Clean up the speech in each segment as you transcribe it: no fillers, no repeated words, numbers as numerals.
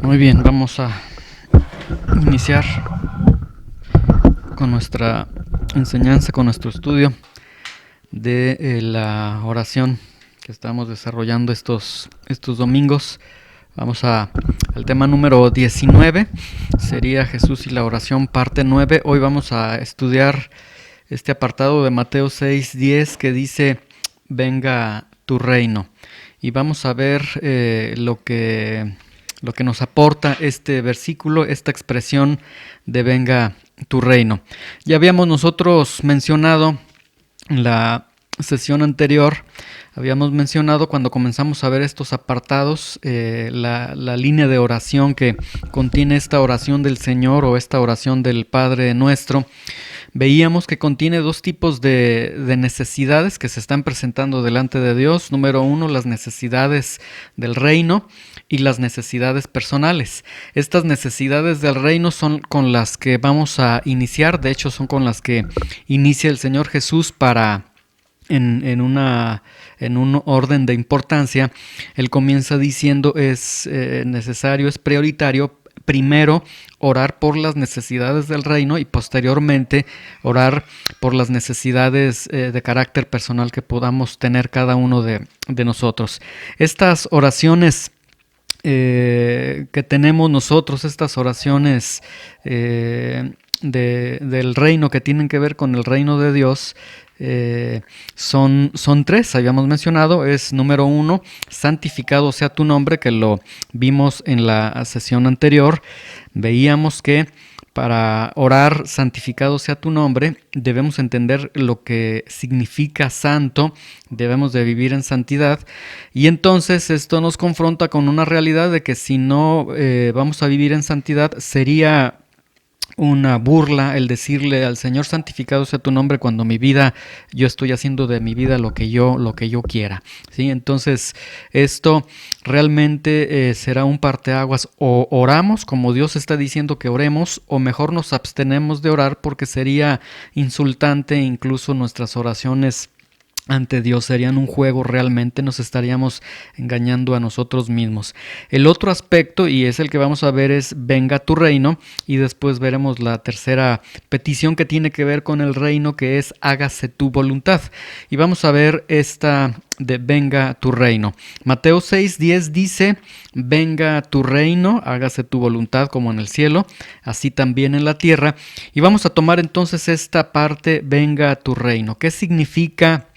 Muy bien, vamos a iniciar con nuestra enseñanza, con nuestro estudio de la oración que estamos desarrollando estos domingos. Vamos al tema número 19, sería Jesús y la oración, parte 9. Hoy vamos a estudiar este apartado de Mateo 6:10 que dice: venga tu reino. Y vamos a ver lo que nos aporta este versículo, esta expresión de venga tu reino. Ya habíamos nosotros mencionado en la sesión anterior, habíamos mencionado cuando comenzamos a ver estos apartados, la línea de oración que contiene esta oración del Señor o esta oración del Padre Nuestro. Veíamos que contiene dos tipos de necesidades que se están presentando delante de Dios. Número uno, las necesidades del reino y las necesidades personales. Estas necesidades del reino son con las que vamos a iniciar, de hecho son con las que inicia el Señor Jesús en un orden de importancia. Él comienza diciendo es necesario, es prioritario primero orar por las necesidades del reino y posteriormente orar por las necesidades de carácter personal que podamos tener cada uno de nosotros. Estas oraciones que tenemos nosotros, estas oraciones del reino que tienen que ver con el reino de Dios, son tres, habíamos mencionado. Es número uno, santificado sea tu nombre, que lo vimos en la sesión anterior. Veíamos que para orar santificado sea tu nombre debemos entender lo que significa santo, debemos de vivir en santidad, y entonces esto nos confronta con una realidad de que si no vamos a vivir en santidad, sería una burla el decirle al Señor santificado sea tu nombre cuando yo estoy haciendo de mi vida lo que yo quiera, ¿sí? Entonces esto realmente será un parteaguas: o oramos como Dios está diciendo que oremos, o mejor nos abstenemos de orar, porque sería insultante. Incluso nuestras oraciones ante Dios serían un juego, realmente nos estaríamos engañando a nosotros mismos. El otro aspecto, y es el que vamos a ver, es venga tu reino, y después veremos la tercera petición que tiene que ver con el reino, que es hágase tu voluntad. Y vamos a ver esta de venga tu reino. Mateo 6:10 dice: venga tu reino, hágase tu voluntad como en el cielo, así también en la tierra. Y vamos a tomar entonces esta parte, venga tu reino. ¿Qué significa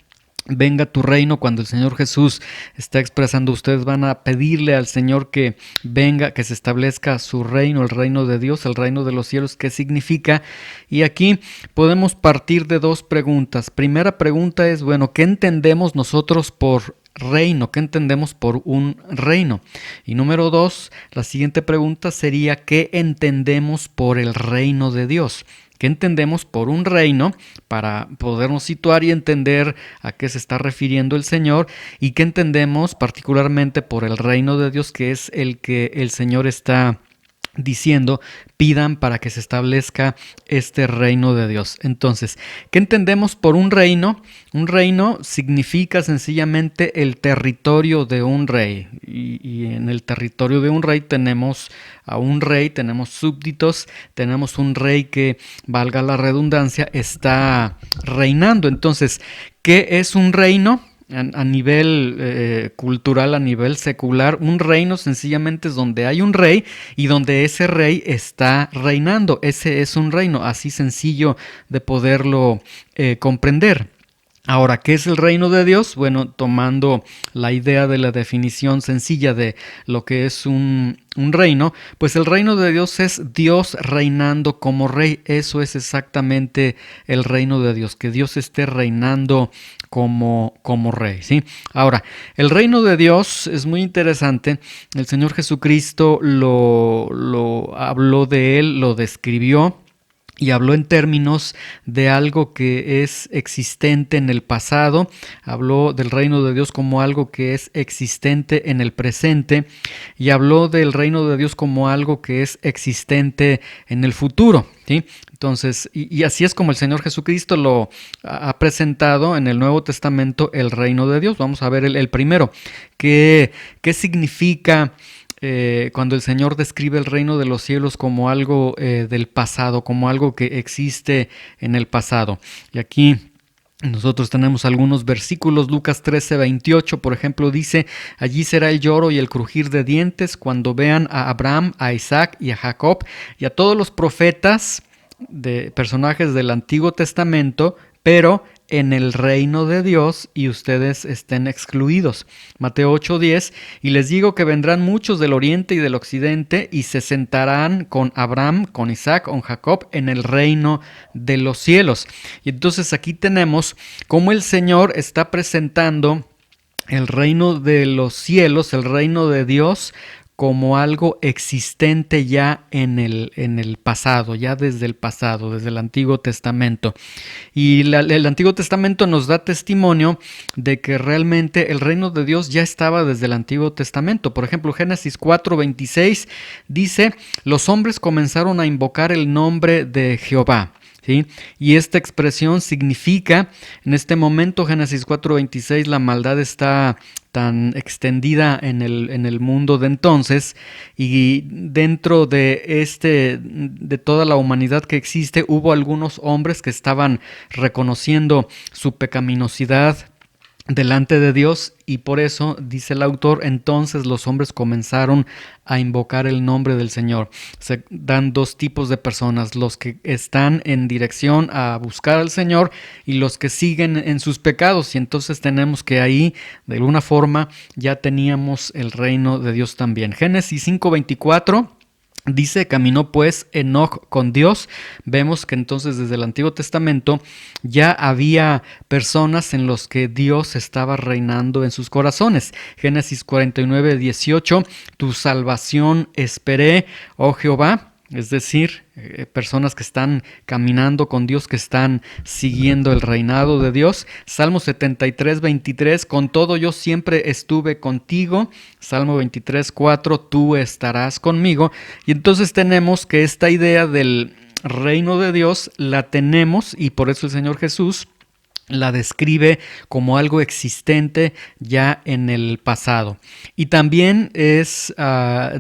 venga tu reino? Cuando el Señor Jesús está expresando, ustedes van a pedirle al Señor que venga, que se establezca su reino, el reino de Dios, el reino de los cielos, ¿qué significa? Y aquí podemos partir de dos preguntas. Primera pregunta es, bueno, ¿qué entendemos nosotros por reino? ¿Qué entendemos por un reino? Y número dos, la siguiente pregunta sería, ¿qué entendemos por el reino de Dios? ¿Qué entendemos por un reino? Para podernos situar y entender a qué se está refiriendo el Señor, y qué entendemos particularmente por el reino de Dios, que es el que el Señor está diciendo pidan para que se establezca este reino de Dios. Entonces, ¿qué entendemos por un reino? Un reino significa sencillamente el territorio de un rey, y en el territorio de un rey tenemos a un rey, tenemos súbditos, tenemos un rey que, valga la redundancia, está reinando. Entonces, ¿qué es un reino? A nivel cultural, a nivel secular, un reino sencillamente es donde hay un rey y donde ese rey está reinando. Ese es un reino, así sencillo de poderlo comprender. Ahora, ¿qué es el reino de Dios? Bueno, tomando la idea de la definición sencilla de lo que es un reino, pues el reino de Dios es Dios reinando como rey. Eso es exactamente el reino de Dios, que Dios esté reinando como rey, ¿sí? Ahora, el reino de Dios es muy interesante. El Señor Jesucristo lo habló de él, lo describió, y habló en términos de algo que es existente en el pasado. Habló del reino de Dios como algo que es existente en el presente, y habló del reino de Dios como algo que es existente en el futuro, ¿sí? Entonces, y así es como el Señor Jesucristo lo ha presentado en el Nuevo Testamento, el reino de Dios. Vamos a ver el primero. ¿Qué significa cuando el Señor describe el reino de los cielos como algo del pasado, como algo que existe en el pasado. Y aquí nosotros tenemos algunos versículos. Lucas 13:28, por ejemplo, dice: allí será el lloro y el crujir de dientes cuando vean a Abraham, a Isaac y a Jacob y a todos los profetas, de personajes del Antiguo Testamento, pero en el reino de Dios, y ustedes estén excluidos. Mateo 8:10, y les digo que vendrán muchos del oriente y del occidente y se sentarán con Abraham, con Isaac, con Jacob en el reino de los cielos. Y entonces aquí tenemos cómo el Señor está presentando el reino de los cielos, el reino de Dios, como algo existente ya en el pasado, ya desde el pasado, desde el Antiguo Testamento. Y el Antiguo Testamento nos da testimonio de que realmente el reino de Dios ya estaba desde el Antiguo Testamento. Por ejemplo, Génesis 4:26 dice: los hombres comenzaron a invocar el nombre de Jehová. ¿Sí? Y esta expresión significa, en este momento, Génesis 4:26, la maldad está tan extendida en el mundo de entonces, y dentro de toda la humanidad que existe, hubo algunos hombres que estaban reconociendo su pecaminosidad delante de Dios, y por eso, dice el autor, entonces los hombres comenzaron a invocar el nombre del Señor. Se dan dos tipos de personas: los que están en dirección a buscar al Señor y los que siguen en sus pecados. Y entonces tenemos que ahí, de alguna forma, ya teníamos el reino de Dios también. Génesis 5:24 dice: caminó pues Enoc con Dios. Vemos que entonces desde el Antiguo Testamento ya había personas en los que Dios estaba reinando en sus corazones. Génesis 49:18, tu salvación esperé, oh Jehová. Es decir, personas que están caminando con Dios, que están siguiendo el reinado de Dios. Salmo 73:23, con todo yo siempre estuve contigo. Salmo 23:4, tú estarás conmigo. Y entonces tenemos que esta idea del reino de Dios la tenemos, y por eso el Señor Jesús la describe como algo existente ya en el pasado. Y también es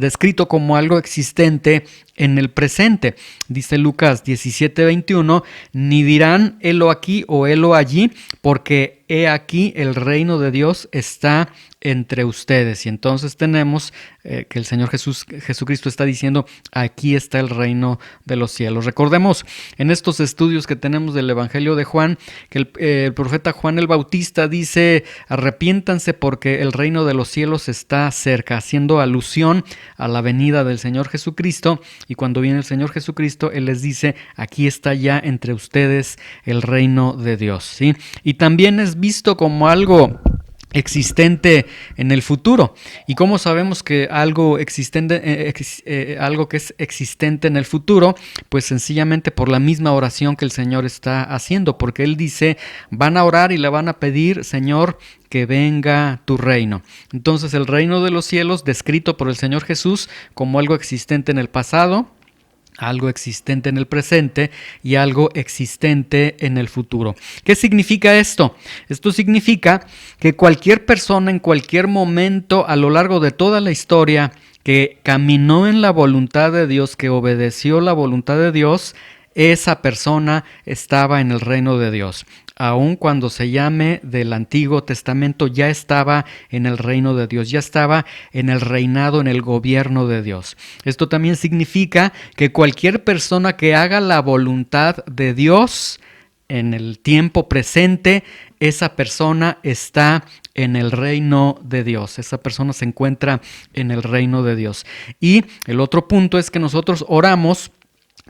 descrito como algo existente en el presente. Dice Lucas 17:21, ni dirán helo aquí o helo allí, porque he aquí el reino de Dios está entre ustedes. Y entonces tenemos que el Señor Jesucristo está diciendo: aquí está el reino de los cielos. Recordemos en estos estudios que tenemos del Evangelio de Juan que el profeta Juan el Bautista dice: arrepiéntanse porque el reino de los cielos está cerca, haciendo alusión a la venida del Señor Jesucristo. Y cuando viene el Señor Jesucristo, Él les dice: aquí está ya entre ustedes el reino de Dios. ¿Sí? Y también es visto como algo existente en el futuro. ¿Y cómo sabemos que algo existente, algo que es existente en el futuro? Pues sencillamente por la misma oración que el Señor está haciendo, porque Él dice: van a orar y le van a pedir: Señor, que venga tu reino. Entonces el reino de los cielos, descrito por el Señor Jesús como algo existente en el pasado, algo existente en el presente y algo existente en el futuro. ¿Qué significa esto? Esto significa que cualquier persona en cualquier momento a lo largo de toda la historia que caminó en la voluntad de Dios, que obedeció la voluntad de Dios, esa persona estaba en el reino de Dios. Aun cuando se llame del Antiguo Testamento, ya estaba en el reino de Dios, ya estaba en el reinado, en el gobierno de Dios. Esto también significa que cualquier persona que haga la voluntad de Dios en el tiempo presente, esa persona está en el reino de Dios. Esa persona se encuentra en el reino de Dios. Y el otro punto es que nosotros oramos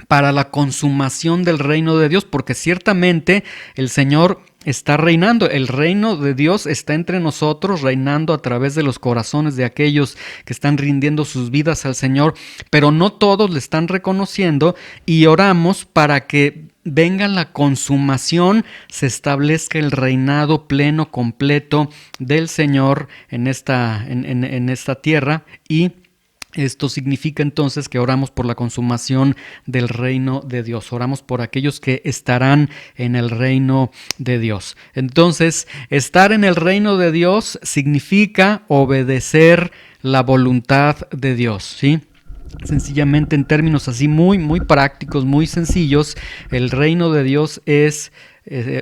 para la consumación del reino de Dios, porque ciertamente el Señor está reinando. El reino de Dios está entre nosotros, reinando a través de los corazones de aquellos que están rindiendo sus vidas al Señor, pero no todos le están reconociendo, y oramos para que venga la consumación, se establezca el reinado pleno, completo del Señor en esta tierra, y Esto significa entonces que oramos por la consumación del reino de Dios. Oramos por aquellos que estarán en el reino de Dios. Entonces, estar en el reino de Dios significa obedecer la voluntad de Dios, ¿sí? Sencillamente, en términos así muy prácticos, muy sencillos, el reino de Dios es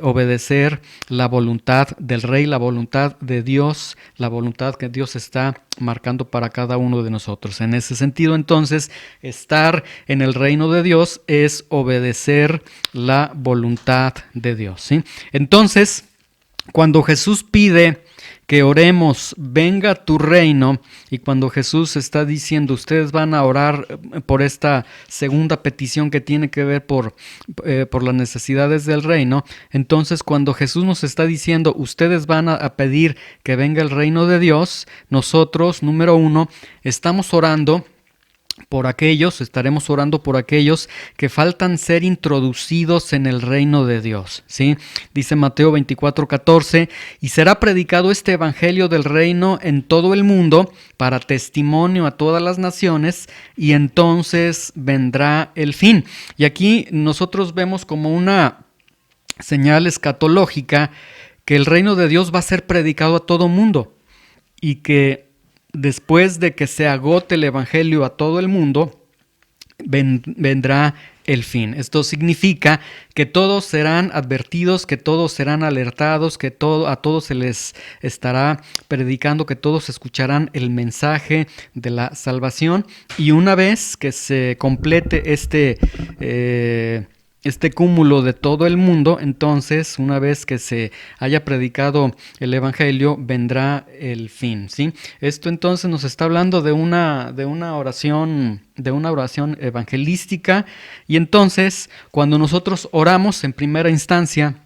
obedecer la voluntad del Rey, la voluntad de Dios, la voluntad que Dios está marcando para cada uno de nosotros. En ese sentido, entonces, estar en el reino de Dios es obedecer la voluntad de Dios, ¿sí? Entonces, cuando Jesús pide que oremos, venga tu reino, y cuando Jesús está diciendo, ustedes van a orar por esta segunda petición que tiene que ver por las necesidades del reino, entonces cuando Jesús nos está diciendo, ustedes van a pedir que venga el reino de Dios, nosotros, número uno, estamos orando estaremos orando por aquellos que faltan ser introducidos en el reino de Dios, ¿sí? Dice Mateo 24:14, y será predicado este evangelio del reino en todo el mundo para testimonio a todas las naciones, y entonces vendrá el fin. Y aquí nosotros vemos como una señal escatológica que el reino de Dios va a ser predicado a todo mundo, y que después de que se agote el evangelio a todo el mundo, vendrá el fin. Esto significa que todos serán advertidos, que todos serán alertados, que a todos se les estará predicando, que todos escucharán el mensaje de la salvación. Y una vez que se complete este cúmulo de todo el mundo, entonces, una vez que se haya predicado el evangelio, vendrá el fin, ¿sí? Esto entonces nos está hablando de una oración evangelística, y entonces, cuando nosotros oramos en primera instancia,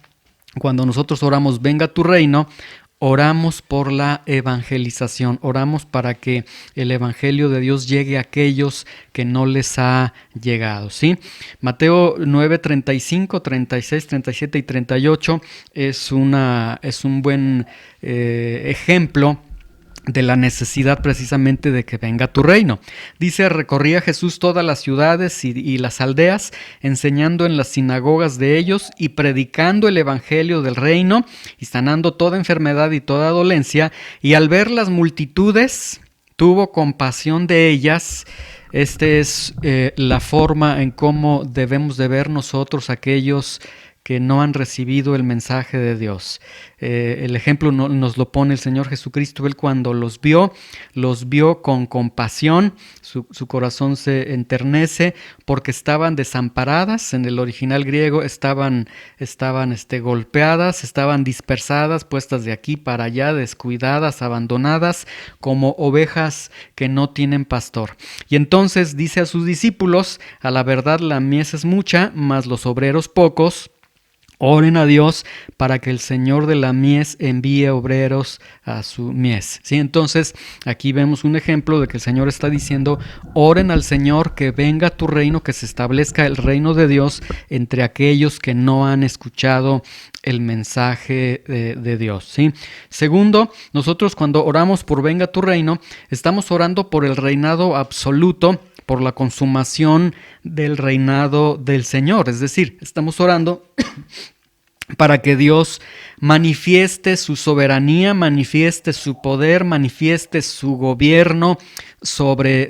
cuando nosotros oramos, venga tu reino, oramos por la evangelización, oramos para que el evangelio de Dios llegue a aquellos que no les ha llegado, ¿sí? Mateo 9:35, 36, 37 y 38 es un buen ejemplo de la necesidad precisamente de que venga tu reino. Dice, recorría Jesús todas las ciudades y las aldeas, enseñando en las sinagogas de ellos y predicando el evangelio del reino y sanando toda enfermedad y toda dolencia, y al ver las multitudes, tuvo compasión de ellas. Esta es la forma en cómo debemos de ver nosotros aquellos que no han recibido el mensaje de Dios. El ejemplo nos lo pone el Señor Jesucristo. Él, cuando los vio con compasión, su corazón se enternece porque estaban desamparadas. En el original griego estaban golpeadas, estaban dispersadas, puestas de aquí para allá, descuidadas, abandonadas, como ovejas que no tienen pastor. Y entonces dice a sus discípulos, a la verdad la mies es mucha, mas los obreros pocos. Oren a Dios para que el Señor de la mies envíe obreros a su mies, ¿sí? Entonces, aquí vemos un ejemplo de que el Señor está diciendo, oren al Señor, que venga tu reino, que se establezca el reino de Dios entre aquellos que no han escuchado el mensaje de Dios, ¿sí? Segundo, nosotros cuando oramos por venga tu reino, estamos orando por el reinado absoluto, por la consumación del reinado del Señor. Es decir, estamos orando para que Dios manifieste su soberanía, manifieste su poder, manifieste su gobierno sobre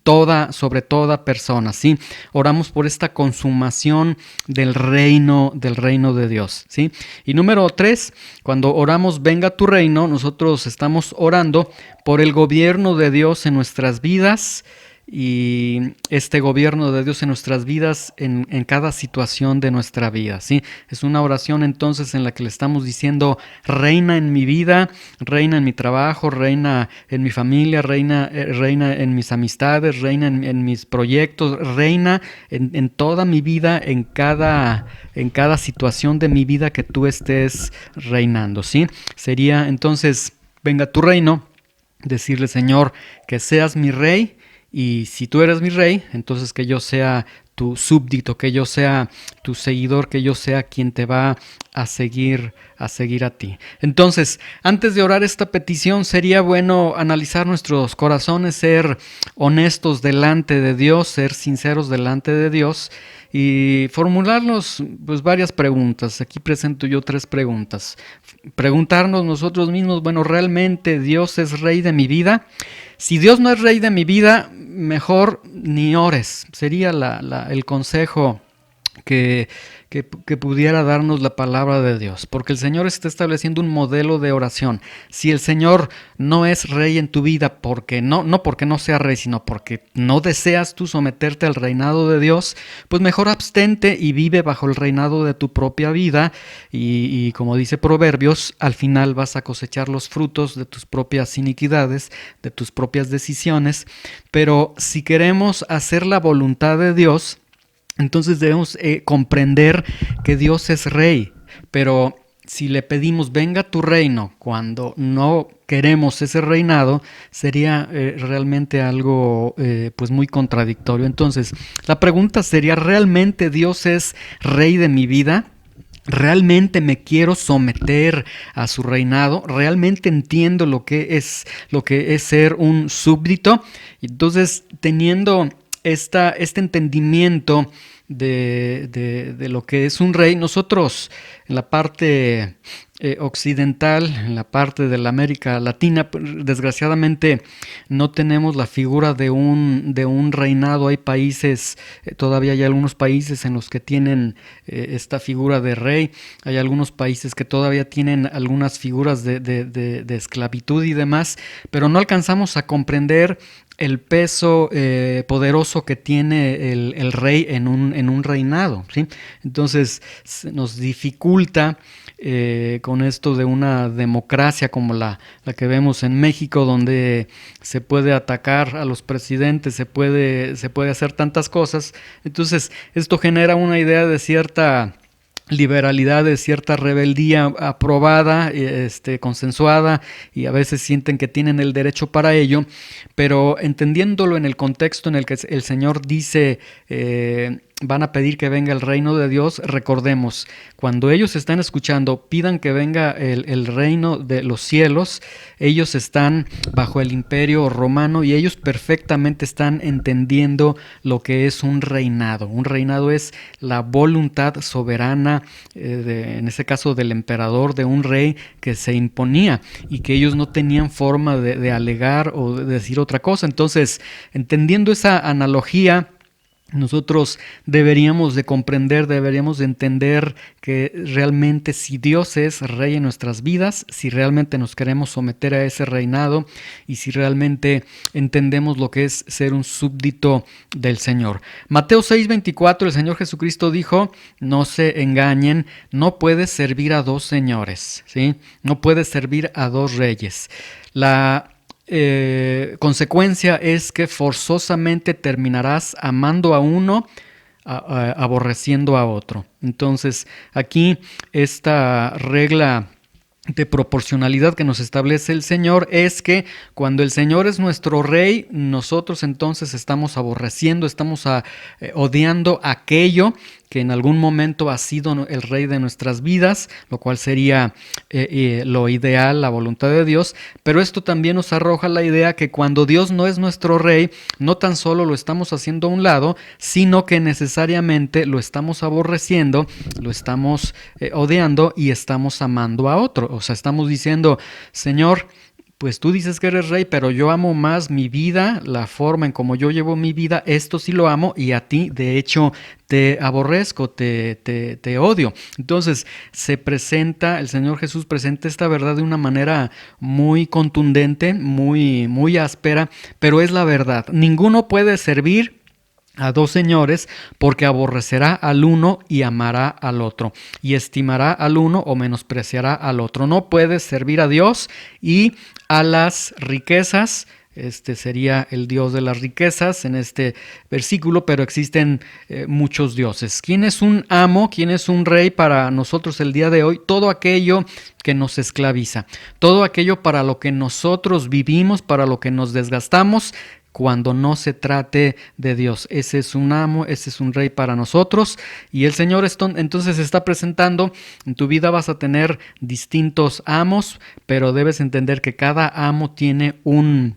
toda persona, ¿sí? Oramos por esta consumación del reino de Dios, ¿sí? Y número 3, cuando oramos venga tu reino, nosotros estamos orando por el gobierno de Dios en nuestras vidas, y este gobierno de Dios en nuestras vidas, en cada situación de nuestra vida, ¿sí? Es una oración entonces en la que le estamos diciendo, reina en mi vida, reina en mi trabajo, reina en mi familia, reina en mis amistades, reina en mis proyectos, reina en toda mi vida, en cada situación de mi vida que tú estés reinando, ¿sí? Sería entonces, venga tu reino, decirle, Señor, que seas mi rey. Y si tú eres mi rey, entonces que yo sea tu súbdito, que yo sea tu seguidor, que yo sea quien te va a seguir a ti. Entonces, antes de orar esta petición, sería bueno analizar nuestros corazones, ser honestos delante de Dios, ser sinceros delante de Dios y formularnos pues varias preguntas. Aquí presento yo 3 preguntas. Preguntarnos nosotros mismos, bueno, ¿realmente Dios es rey de mi vida? Si Dios no es rey de mi vida, mejor ni ores. Sería el consejo que pudiera darnos la palabra de Dios, porque el Señor está estableciendo un modelo de oración. Si el Señor no es rey en tu vida, porque no porque no sea rey, sino porque no deseas tú someterte al reinado de Dios, pues mejor abstente y vive bajo el reinado de tu propia vida y como dice Proverbios, al final vas a cosechar los frutos de tus propias iniquidades, de tus propias decisiones. Pero si queremos hacer la voluntad de Dios, entonces debemos comprender que Dios es rey, pero si le pedimos venga tu reino cuando no queremos ese reinado, sería realmente algo pues muy contradictorio. Entonces la pregunta sería, ¿realmente Dios es rey de mi vida? ¿Realmente me quiero someter a su reinado? ¿Realmente entiendo lo que es ser un súbdito? Entonces, teniendo este entendimiento de lo que es un rey, nosotros en la parte occidental, en la parte de la América Latina, desgraciadamente no tenemos la figura de un reinado. Hay países, todavía hay algunos países en los que tienen esta figura de rey, hay algunos países que todavía tienen algunas figuras de esclavitud y demás, pero no alcanzamos a comprender el peso poderoso que tiene el rey en un reinado, ¿sí? Entonces nos dificulta con esto de una democracia como la que vemos en México, donde se puede atacar a los presidentes, se puede hacer tantas cosas. Entonces esto genera una idea de cierta liberalidad, de cierta rebeldía aprobada, consensuada, y a veces sienten que tienen el derecho para ello, pero entendiéndolo en el contexto en el que el Señor dice van a pedir que venga el reino de Dios, recordemos, cuando ellos están escuchando, pidan que venga el reino de los cielos, ellos están bajo el imperio romano y ellos perfectamente están entendiendo lo que es un reinado. Un reinado es la voluntad soberana, en ese caso del emperador, de un rey que se imponía y que ellos no tenían forma de alegar o de decir otra cosa. Entonces, entendiendo esa analogía, nosotros deberíamos de comprender, deberíamos de entender que realmente si Dios es rey en nuestras vidas, si realmente nos queremos someter a ese reinado y si realmente entendemos lo que es ser un súbdito del Señor. Mateo 6:24, el Señor Jesucristo dijo, no se engañen, no puedes servir a 2 señores, ¿sí? No puedes servir a 2 reyes. La consecuencia es que forzosamente terminarás amando a uno, aborreciendo a otro. Entonces, aquí esta regla de proporcionalidad que nos establece el Señor es que cuando el Señor es nuestro rey, nosotros entonces estamos aborreciendo, estamos odiando aquello que en algún momento ha sido el rey de nuestras vidas, lo cual sería lo ideal, la voluntad de Dios, pero esto también nos arroja la idea que cuando Dios no es nuestro rey, no tan solo lo estamos haciendo a un lado, sino que necesariamente lo estamos aborreciendo, lo estamos odiando y estamos amando a otro. O sea, estamos diciendo, Señor, pues tú dices que eres rey, pero yo amo más mi vida, la forma en cómo yo llevo mi vida, esto sí lo amo y a ti, de hecho, te aborrezco, te odio. Entonces, el Señor Jesús presenta esta verdad de una manera muy contundente, muy áspera, pero es la verdad. Ninguno puede servir a 2 señores, porque aborrecerá al uno y amará al otro, y estimará al uno o menospreciará al otro. No puedes servir a Dios y a las riquezas. Este sería el Dios de las riquezas en este versículo, pero existen muchos dioses. ¿Quién es un amo? ¿Quién es un rey para nosotros el día de hoy? Todo aquello que nos esclaviza, todo aquello para lo que nosotros vivimos, para lo que nos desgastamos, cuando no se trate de Dios. Ese es un amo, ese es un rey para nosotros, y el Señor entonces se está presentando. En tu vida vas a tener distintos amos, pero debes entender que cada amo tiene un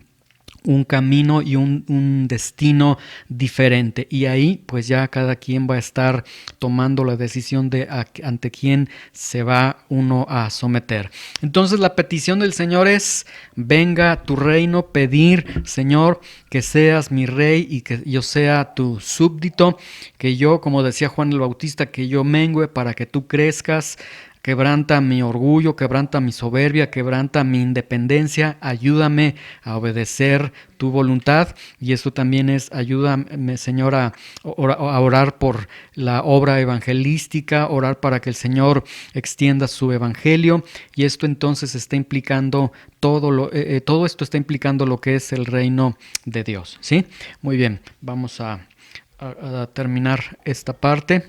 camino y un destino diferente, y ahí pues ya cada quien va a estar tomando la decisión de ante quién se va uno a someter. Entonces la petición del Señor es: venga tu reino, pedir, Señor, que seas mi rey y que yo sea tu súbdito, que yo, como decía Juan el Bautista, que yo mengüe para que tú crezcas. Quebranta mi orgullo, quebranta mi soberbia, quebranta mi independencia, ayúdame a obedecer tu voluntad. Y esto también es: ayúdame, Señor, a orar por la obra evangelística, orar para que el Señor extienda su evangelio. Y esto entonces está implicando todo esto está implicando lo que es el reino de Dios, ¿sí? Muy bien, vamos a terminar esta parte.